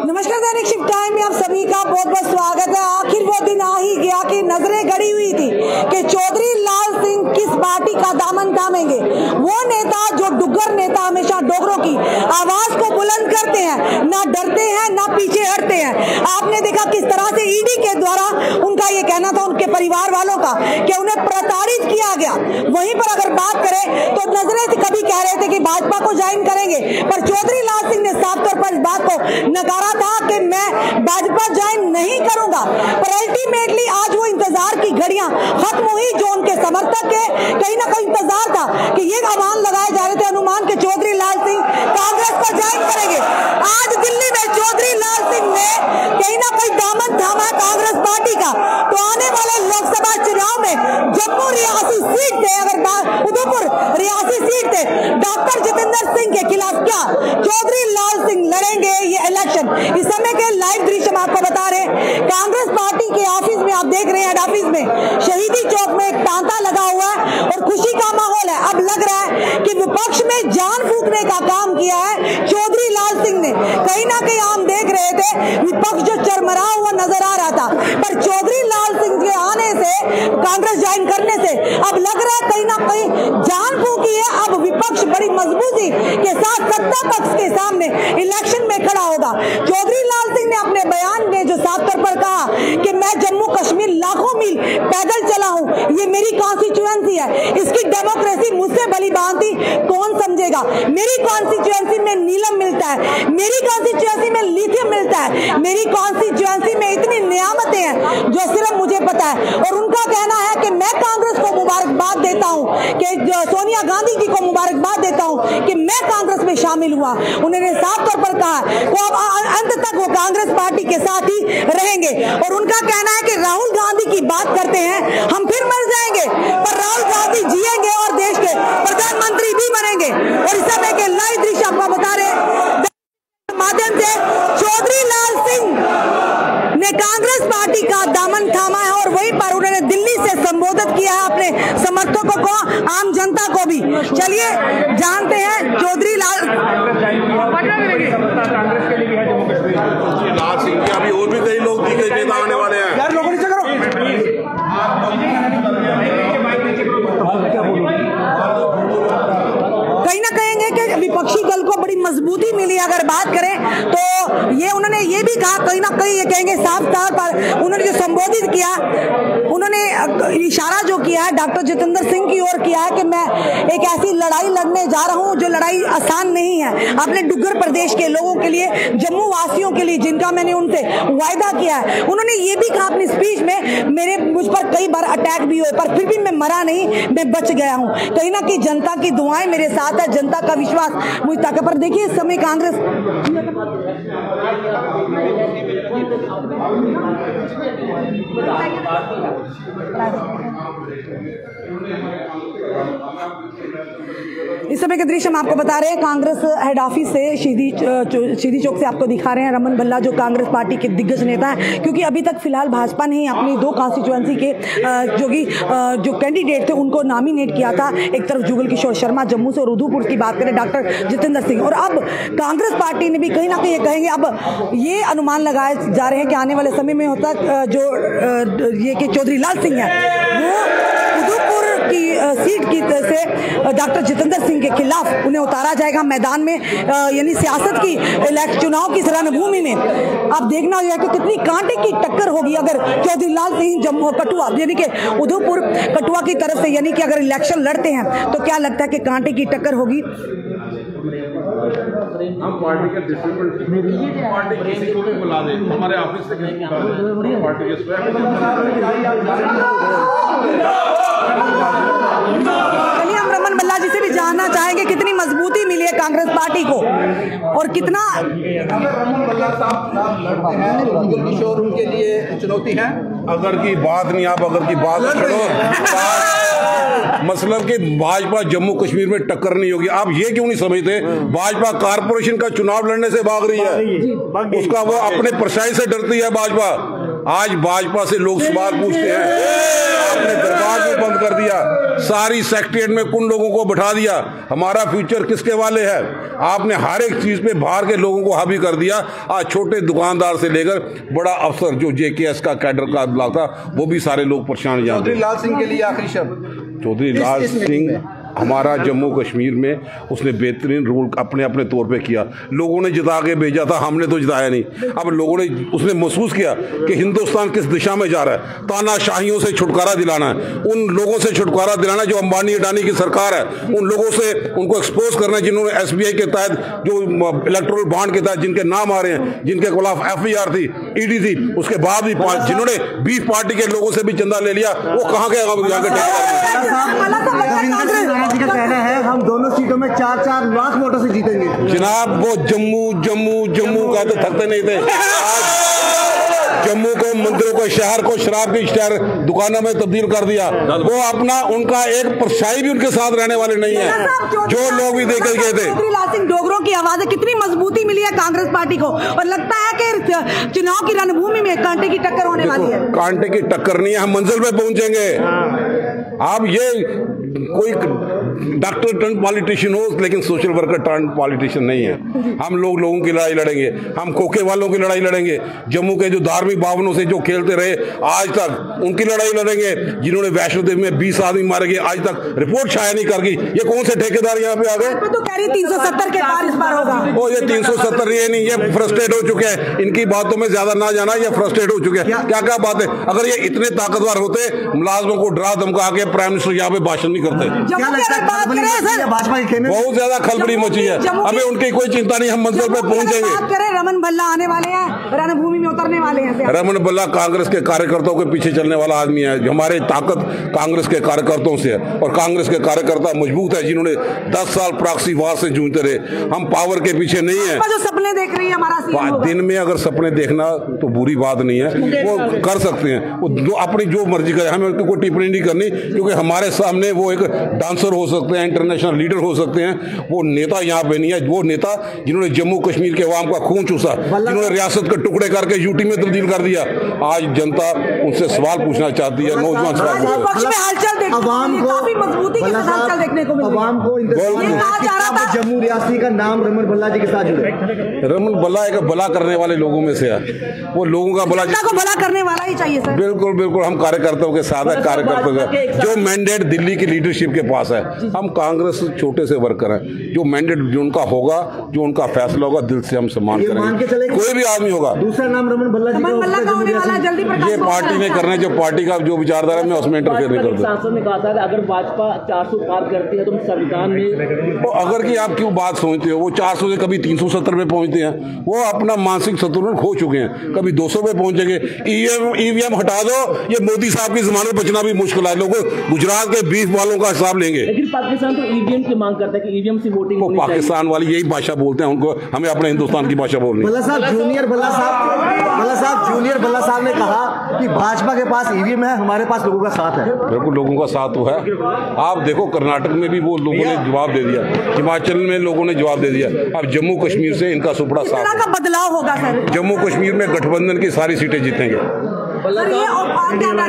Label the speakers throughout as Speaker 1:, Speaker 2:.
Speaker 1: नमस्कार, दैनिक shift time में आप सभी का बहुत बहुत स्वागत है। आखिर वो दिन आ ही गया कि नजरें गड़ी हुई थी कि चौधरी लाल सिंह किस पार्टी का दामन थामेंगे। वो नेता जो डुग्गर नेता हमेशा डोगरों की आवाज को बुलंद करते हैं, ना डरते हैं ना पीछे हटते हैं। आपने देखा किस तरह से ईडी के द्वारा उनका ये कहना था उनके परिवार वालों का कि उन्हें प्रताड़ित किया गया। वहीं पर अगर बात करें तो नजरें कभी कह रहे थे कि भाजपा को ज्वाइन करेंगे, पर चौधरी लाल सिंह ने साफ तौर पर इस बात को नकारा था कि मैं भाजपा ज्वाइन नहीं करूंगा। पर अल्टीमेटली आज वो इंतजार की घड़ियां खत्म हुई। जो उनके समर्थक के कहीं ना कहीं इंतजार था कि ये आह्वान लगाए जा रहे थे अनुमान के चौधरी लाल सिंह कांग्रेस को ज्वाइन करेंगे। आज दिल्ली में चौधरी लाल सिंह ने कहीं ना कहीं दामन थामा कांग्रेस पार्टी का। तो आने वाले लोकसभा चुनाव में जम्मू रियासी सीट थे, अगर उधमपुर रियासी सीट थे, डॉक्टर जितेंद्र सिंह के खिलाफ क्या चौधरी लाल सिंह लड़ेंगे ये इलेक्शन। इस समय के लाइव दृश्य हम आपको बता रहे हैं। कांग्रेस पार्टी के ऑफिस में आप देख रहे हैं, हेड ऑफिस में शहीदी चौक में एक तांता लगा हुआ है और खुशी का माहौल है। अब लग रहा है कि विपक्ष में जान फूंकने का काम किया है चौधरी लाल सिंह ने। कहीं ना कहीं हम देख रहे थे विपक्ष जो चरमरा हुआ नजर आ रहा था, पर चौधरी लाल सिंह के आने से, कांग्रेस ज्वाइन करने से अब लग रहा है कहीं ना कहीं जान फूंकी है। अब विपक्ष बड़ी मजबूती के साथ सत्ता पक्ष के सामने इलेक्शन में खड़ा होगा। चौधरी लाल सिंह ने अपने बयान में जो साफ तौर पर कहा कि मैं जम्मू कश्मीर लाखों मील पैदल चला हूं, ये मेरी कॉन्स्टिट्यूएंसी है, इसकी डेमोक्रेसी मुझसे भली भांति कौन समझेगा। मेरी कॉन्स्टिट्यूएंसी में नीलम मिलता है, मेरी कॉन्स्टिट्यूएंसी में लिथियम मिलता है, मेरी कॉन्स्टिट्यूएंसी में इतनी नियामतें हैं जो सिर्फ मुझे पता है। और उनका कहना है कि मैं कांग्रेस को मुबारकबाद देता हूं, कि सोनिया गांधी जी को मुबारकबाद देता हूं कि मैं कांग्रेस में शामिल हुआ। उन्होंने साफ तौर पर कहा तो अब अंत तक वो कांग्रेस पार्टी के साथ ही रहेंगे। और उनका कहना है कि राहुल गांधी की बात करते हैं हम फिर मर जाएंगे, पर राहुल गांधी जिएंगे और देश के प्रधानमंत्री भी बनेंगे। और इस समय के लाइव दृश्य आपको बता रहे माध्यम से चौधरी लाल सिंह ने कांग्रेस पार्टी का दामन थामा है और वहीं पर उन्होंने दिल्ली से संबोधित किया है अपने समर्थकों को, आम जनता को भी। चलिए जानते हैं चौधरी लाल
Speaker 2: सिंह की अभी और भी कई लोग दिग्गज नेता आने वाले हैं।
Speaker 1: यार लोगों नीचे करो। कहीं ना कहेंगे कि विपक्षी दल को बड़ी मजबूती मिली। अगर बात करें तो ये उन्होंने ये भी कहा, कहीं ना कहीं ये कहेंगे साफ तौर पर उन्होंने जो संबोधित किया, उन्होंने इशारा जो किया है डॉक्टर जितेंद्र सिंह की ओर किया है कि मैं एक ऐसी लड़ाई लड़ने जा रहा हूं जो लड़ाई आसान नहीं है। आपने डुग्गर प्रदेश के लोगों के लिए, जम्मू वासियों के लिए, जिनका मैंने उनसे वायदा किया है। उन्होंने ये भी कहा अपनी स्पीच में मुझ पर कई बार अटैक भी हुए पर फिर भी मैं मरा नहीं, मैं बच गया हूं। कहीं ना कहीं जनता की दुआएं मेरे साथ है, जनता का विश्वास मुझ तक। पर देखिए इस समय कांग्रेस इस समय के दृश्य हम आपको बता रहे हैं कांग्रेस हेड ऑफिस से शहीदी चौक से आपको दिखा रहे हैं। रमन भल्ला जो कांग्रेस पार्टी के दिग्गज नेता हैं, क्योंकि अभी तक फिलहाल भाजपा ने अपनी दो कॉन्स्टिट्यूएंसी के जो कैंडिडेट थे उनको नॉमिनेट किया था। एक तरफ जुगल किशोर शर्मा जम्मू से और उधमपुर की बात करें डॉक्टर जितेंद्र सिंह। और अब कांग्रेस पार्टी ने भी कहीं ना कहीं ये कहेंगे, अब ये अनुमान लगाए जा रहे हैं कि आने वाले समय में होता जो ये कि चौधरी लाल सिंह है वो उधमपुर की सीट की से डॉक्टर जितेंद्र सिंह के खिलाफ उन्हें उतारा जाएगा मैदान में, यानी सियासत की चुनाव की रणभूमि में। अब देखना होगा कि कितनी कांटे की टक्कर होगी अगर चौधरी लाल सिंह जम्मू कठुआ यानी कि उधमपुर कठुआ की तरफ से, यानी कि अगर इलेक्शन लड़ते हैं तो क्या लगता है कि कांटे की टक्कर होगी।
Speaker 2: हम पार्टी के पार्टी किसी को भी बुला दें, हमारे ऑफिस से पार्टी के
Speaker 1: चलिए हम रमन भल्ला जी से भी जानना चाहेंगे कितनी मजबूती मिली है कांग्रेस पार्टी को और कितना
Speaker 3: रमन भल्ला साहब लड़ते हैं तो जुगल किशोर उनके लिए चुनौती है।
Speaker 2: अगर की बात नहीं, आप अगर की बात करो मतलब कि भाजपा जम्मू कश्मीर में टक्कर नहीं होगी। आप ये क्यों नहीं समझते, भाजपा कारपोरेशन का चुनाव लड़ने से भाग रही है, उसका वो अपने प्रशासन से डरती है भाजपा।
Speaker 4: आज भाजपा से लोग सवाल पूछते हैं, आपने दरबार भी बंद कर दिया, सारी सेक्रेटरिएट में कुन लोगों को बैठा दिया, हमारा फ्यूचर किसके वाले है? आपने हर एक चीज पे बाहर के लोगों को हावी कर दिया। आज छोटे दुकानदार से लेकर बड़ा अफसर जो JKS का कैडर का ब्लॉक था, वो भी सारे लोग परेशान जानते।
Speaker 3: चौधरी लाल सिंह के लिए आखिरी शब्द।
Speaker 4: चौधरी लाल सिंह हमारा जम्मू कश्मीर में उसने बेहतरीन रोल अपने अपने तौर पे किया। लोगों ने जिता के भेजा था, हमने तो जिताया नहीं। अब लोगों ने उसने महसूस किया कि हिंदुस्तान किस दिशा में जा रहा है। तानाशाहियों से छुटकारा दिलाना है, उन लोगों से छुटकारा दिलाना जो अंबानी अडानी की सरकार है, उन लोगों से उनको एक्सपोज करना है जिन्होंने SBI के तहत जो इलेक्टोरल बॉन्ड के तहत जिनके नाम आ रहे हैं, जिनके खिलाफ FIR थी, ED थी, उसके बाद भी जिन्होंने 20 पार्टी के लोगों से भी चंदा ले लिया, वो कहाँ गए?
Speaker 5: जी का कहना है हम दोनों सीटों में 4-4 लाख वोटों से जीतेंगे।
Speaker 4: जनाब वो जम्मू का तो थकते नहीं थे। आज जम्मू को, मंदिरों को, शहर को शराब की शहर दुकानों में तब्दील कर दिया। वो अपना उनका एक परछाई भी उनके साथ रहने वाले नहीं है, जो लोग भी देखे गए थे।
Speaker 1: चौधरी लाल सिंह डोगरों की आवाज कितनी मजबूती मिली है कांग्रेस पार्टी को, और लगता है कि चुनाव की रणभूमि में कांटे की टक्कर होने वाली है।
Speaker 4: कांटे की टक्कर नहीं है, हम मंजिल पे पहुंचेंगे। आप ये कोई डॉक्टर टर्न पॉलिटिशियन हो, लेकिन सोशल वर्कर टर्न पॉलिटिशियन नहीं है। हम लोगों की लड़ाई लड़ेंगे, हम खोखे वालों की लड़ाई लड़ेंगे, जम्मू के जो धार्मिक भावनों से जो खेलते रहे आज तक, उनकी लड़ाई लड़ेंगे। जिन्होंने वैष्णो देवी में 20 आदमी मारे गए, आज तक रिपोर्ट छाया नहीं कर गई। ये कौन से ठेकेदार यहाँ पे आ गए?
Speaker 1: तो कह रही 370 के पार इस बार होगा।
Speaker 4: ओ ये 370 ये नहीं, ये फ्रस्ट्रेट हो चुके हैं। इनकी बातों में ज्यादा ना जाना, ये फ्रस्ट्रेट हो चुके हैं। क्या क्या बात है? अगर ये इतने ताकतवर होते, मुलाजमों को डरा धमका के प्राइम मिनिस्टर यहाँ पे भाषण नहीं करते।
Speaker 5: भाजपा के
Speaker 4: बहुत ज्यादा खलबली मची है, हमें उनकी कोई चिंता नहीं, हम मंजिल पे पहुंचेंगे।
Speaker 1: रमन भल्ला आने वाले हैं, रणभूमि में उतरने वाले हैं।
Speaker 4: रमन भल्ला कांग्रेस के कार्यकर्ताओं के पीछे चलने वाला आदमी है। हमारी ताकत कांग्रेस के कार्यकर्ताओं से है, और कांग्रेस के कार्यकर्ता मजबूत है, जिन्होंने 10 साल प्रॉक्सी वार से जूझते रहे। हम पावर के पीछे नहीं है।
Speaker 1: जो सपने देख रही है हमारा
Speaker 4: दिन में अगर सपने देखना तो बुरी बात नहीं है, वो कर सकते हैं, वो अपनी जो मर्जी करे, हमें उनकी कोई टिप्पणी नहीं करनी, क्योंकि हमारे सामने वो एक डांसर हो सकते हैं, इंटरनेशनल लीडर हो सकते हैं, वो नेता यहाँ पे नहीं है। वो नेता जिन्होंने जम्मू कश्मीर के अवाम का खून चूसा, जिन्होंने रियासत के टुकड़े करके यूटी में तब्दील कर दिया, आज जनता उनसे सवाल पूछना चाहती है। नौजवान सवाल
Speaker 5: जम्मू रियासती का नाम रमन भल्ला जी के साथ जुड़े।
Speaker 4: रमन भल्ला एक भला करने वाले लोगों में से है, वो लोगों का
Speaker 1: भला करने वाला ही चाहिए सर।
Speaker 4: बिल्कुल बिल्कुल, हम कार्यकर्ताओं के साथ है। कार्यकर्ताओं का जो मैंडेट दिल्ली की लीडरशिप के पास है, हम कांग्रेस छोटे से वर्कर हैं, जो मैंडेट जो उनका होगा, जो उनका फैसला होगा, दिल से हम सम्मान करेंगे। कोई भी आदमी होगा।
Speaker 5: दूसरा नाम रमन भल्ला जी
Speaker 4: ये पार्टी ने करना है, जो पार्टी का जो विचारधारा है, मैं उसमें इंटरफेयर नहीं करता।
Speaker 6: सांसद ने कहा था अगर भाजपा 400 पार करती है तो संविधान में,
Speaker 4: तो अगर की आप क्यों बात सोचते हो? वो 400 से कभी 370 पे पहुंचते हैं, वो अपना मानसिक संतुलन खो चुके हैं, कभी 200 पे पहुंचेंगे। ईवीएम हटा दो, ये मोदी साहब की जमानत बचना भी मुश्किल है। लोगों गुजरात के 20 वालों का हिसाब लेंगे,
Speaker 6: लेकिन पाकिस्तान तो ईवीएम की मांग करता है कि ईवीएम से वोटिंग होनी चाहिए।
Speaker 4: पाकिस्तान वाली यही भाषा बोलते हैं, उनको हमें अपने हिंदुस्तान की भाषा बोलनी।
Speaker 5: भल्ला साहब जूनियर भल्ला साहब ने कहा कि भाजपा के पास ईवीएम है, हमारे पास लोगों का साथ है।
Speaker 4: बिल्कुल, लोगों का साथ तो है। आप देखो कर्नाटक में भी वो लोगों ने जवाब दे दिया, हिमाचल में लोगों ने जवाब दे दिया, अब जम्मू कश्मीर से इनका सुपड़ा साफ
Speaker 1: का बदलाव होगा सर।
Speaker 4: जम्मू कश्मीर में गठबंधन की सारी सीटें जीतेंगे।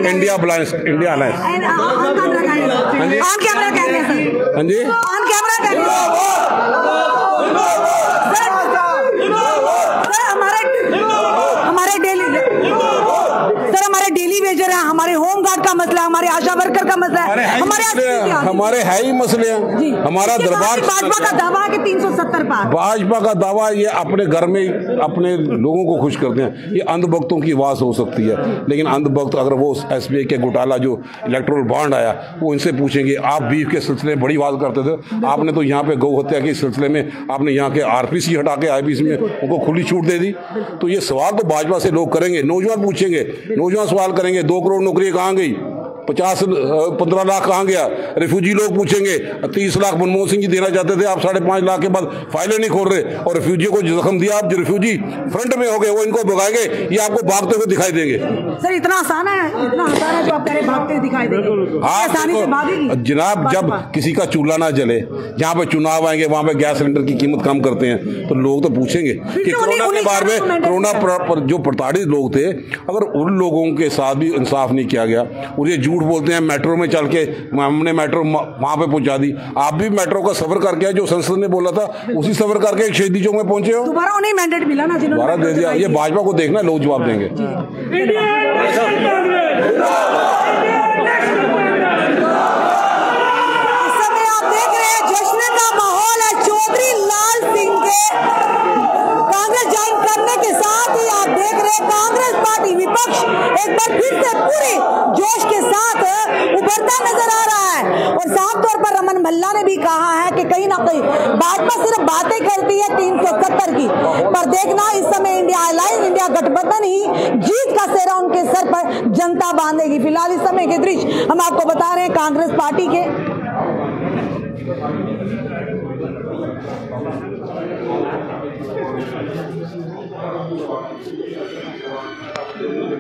Speaker 4: India alliance, India alliance. हाँ जी,
Speaker 1: हमारे डेली वेजर है, हमारे होम गार्ड का मसला, हमारे आशा वर्कर का मसला है,
Speaker 4: हमारे है ही मसले हैं। हमारा दरबार
Speaker 1: भाजपा का दावा है कि 370 पार।
Speaker 4: भाजपा का दावा ये अपने घर में अपने लोगों को खुश करते हैं। ये अंधभक्तों की आवाज हो सकती है, लेकिन अंधभक्त अगर वो SBI के घोटाला जो इलेक्टोरल बॉन्ड आया, वो इनसे पूछेंगे आप बीफ के सिलसिले में बड़ी बात करते थे, आपने तो यहाँ पे गौ हत्या के सिलसिले में आपने यहाँ के RPC हटा के IPC में उनको खुली छूट दे दी। तो ये सवाल तो भाजपा से लोग करेंगे, नौजवान पूछेंगे, नौजवान सवाल करेंगे 2 करोड़ नौकरी कहाँ गई, 15 लाख कहाँ गया? रिफ्यूजी लोग पूछेंगे 30 लाख मनमोहन सिंह जी देना चाहते थे, आप 5.5 लाख के बाद फाइलें नहीं खोल रहे, और रिफ्यूजी को जख्म दिया। आप जो रिफ्यूजी फ्रंट में हो गए वो इनको भगाएंगे, ये आपको भागते हुए दिखाई देंगे।
Speaker 1: सर इतना आसान है, इतना आसान है जो आप कह रहे भागते हुए दिखाई देंगे? आसानी से भागेगी
Speaker 4: जनाब। जब किसी का चूल्हा ना जले, जहाँ पे चुनाव आएंगे वहाँ पे गैस सिलेंडर की कीमत कम करते हैं, तो लोग तो पूछेंगे कि कोरोना के बारे में, कोरोना पर जो प्रताड़ित लोग थे, अगर उन लोगों के साथ भी इंसाफ नहीं किया गया, और ये झूठ बोलते हैं मेट्रो में चल के हमने मेट्रो वहाँ पे पहुँचा दी। आप भी मेट्रो का सफर करके आए, जो संसद ने बोला था उसी सफर करके एक शहीदी चौक में पहुंचे हो।
Speaker 1: दोबारा उन्हें मैंडेट मिला ना,
Speaker 4: दोबारा दे दिया। ये भाजपा को देखना, लोग जवाब देंगे।
Speaker 1: इस समय आप देख रहे हैं जश्न का माहौल है चौधरी लाल सिंह के कांग्रेस ज्वाइन करने के साथ ही आप देख रहे हैं कांग्रेस पार्टी विपक्ष एक बार फिर से पूरे जोश के साथ उभरता नजर आ रहा है। और साफ तौर पर रमन भल्ला ने भी कहा है कि कहीं ना कहीं भाजपा सिर्फ बातें करती है 370 की, पर देखना इस समय इंडिया अलायंस, इंडिया गठबंधन ही जीत का सेहरा उनके सर पर जनता बांधेगी। फिलहाल इस समय के दृश्य हम आपको बता रहे हैं कांग्रेस पार्टी के।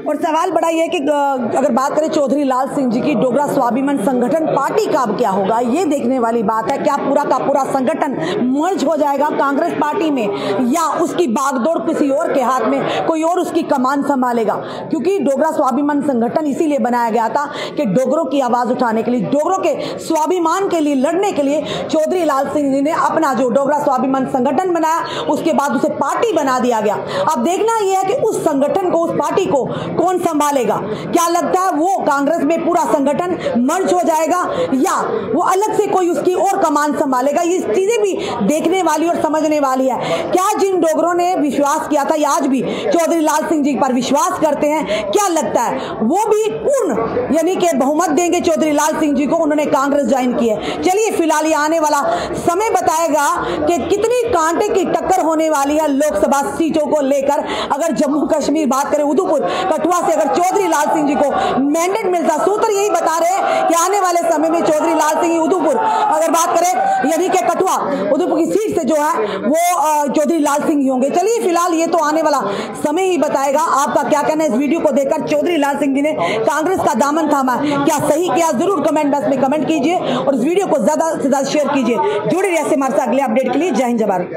Speaker 1: और सवाल बड़ा ये कि अगर बात करें चौधरी लाल सिंह जी की, डोगरा स्वाभिमान संगठन पार्टी का अब क्या होगा, ये देखने वाली बात है। क्या पूरा का पूरा संगठन मर्ज हो जाएगा कांग्रेस पार्टी में, या उसकी बागडोर किसी और के हाथ में, कोई और उसकी कमान संभालेगा? क्योंकि डोगरा स्वाभिमान संगठन इसीलिए बनाया गया था कि डोगरों की आवाज उठाने के लिए, डोगरों के स्वाभिमान के लिए लड़ने के लिए चौधरी लाल सिंह जी ने अपना जो डोगरा स्वाभिमान संगठन बनाया, उसके बाद उसे पार्टी बना दिया गया। अब देखना यह है कि उस संगठन को, उस पार्टी को कौन संभालेगा? क्या लगता है वो कांग्रेस में पूरा संगठन मर्ज हो जाएगा, या वो अलग से कोई उसकी और कमान संभालेगा? ये चीजें भी देखने वाली और समझने वाली है। क्या जिन डोगरों ने विश्वास किया था या आज भी चौधरी लाल सिंह जी पर विश्वास करते हैं, क्या लगता है वो भी पूर्ण यानी कि बहुमत देंगे चौधरी लाल सिंह जी को? उन्होंने कांग्रेस ज्वाइन की है। चलिए फिलहाल ये आने वाला समय बताएगा कि कितनी कांटे की टक्कर होने वाली है लोकसभा सीटों को लेकर। अगर जम्मू कश्मीर बात करें, उधमपुर कठुआ से अगर चौधरी लाल सिंह जी को मैंडेट मिलता, सूत्र यही बता रहे हैं कि आने वाले समय में चौधरी लाल सिंह उधमपुर, अगर बात करें यानी कि कठुआ उधमपुर की सीट से जो है वो चौधरी लाल सिंह ही होंगे। चलिए फिलहाल ये तो आने वाला समय ही बताएगा। आपका क्या कहना है इस वीडियो को देखकर? चौधरी लाल सिंह जी ने कांग्रेस का दामन थामा, क्या सही किया? जरूर कमेंट बॉक्स में कमेंट कीजिए और इस वीडियो को ज्यादा से ज्यादा शेयर कीजिए। जुड़े रहिए हमारे साथ अगले अपडेट के लिए। जय हिंद, जय भारत।